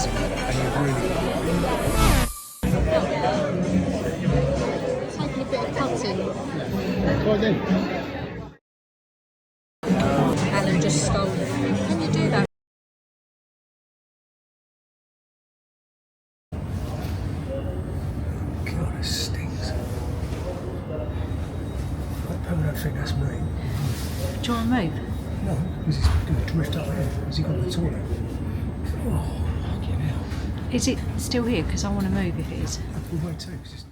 does. And you really Taking a bit of cutting. Right then. Alan just stole it. Can you do that? God, it stinks. I don't think that's me. Do you want to move? No, because it's going to drift up here. Has he got the toilet? Oh, fucking hell. Is it still here? Because I want to move if it is. We'll wait too, 'cause it's